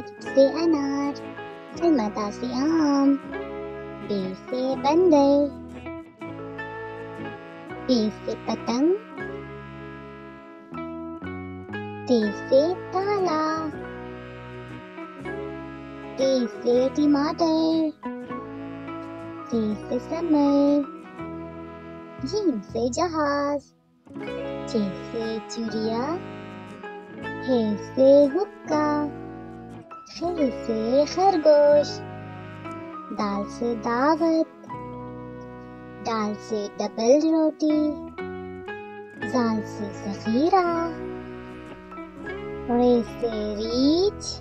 से अनार, अलमता से आम, बे से बंदर, टे से पतंग, ते से ताला, टे से टमाटर, से समर, जीम से जहाज, चे से चिड़िया, हे से हुक्का, खे से खरगोश, दाल से दावत, दाल से डबल रोटी, जाल से ज़ख़ीरा, रे से रीछ,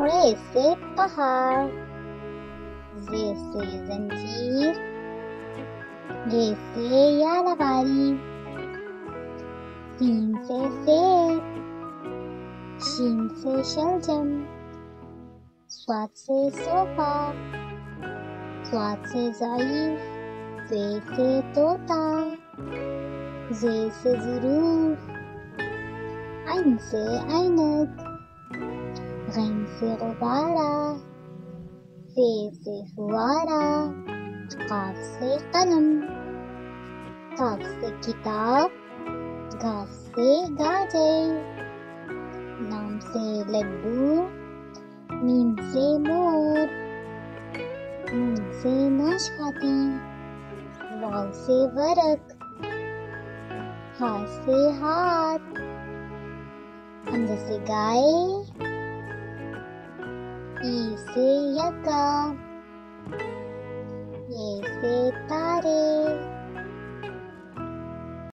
रे से पहाड़, जे से जंजीर, ये से यालवारी, सीन से सेब, शीन से शलजम, स्वाद से सोफा, स्वाद से ज़ईफ़, ज़े से तोता, ज़े से ज़रूर, ऐन से ऐनक, गैन से गुब्बारा, फ़े से फुआरा, काफ से कलम, काफ से किताब, घास से गाजर, लाम से लड्डू, मीम से मोर, नून से नाशपाती, वाव से वरक, हा से हाथ, हमज़ा से गाय, ई से यका, ये से तारे।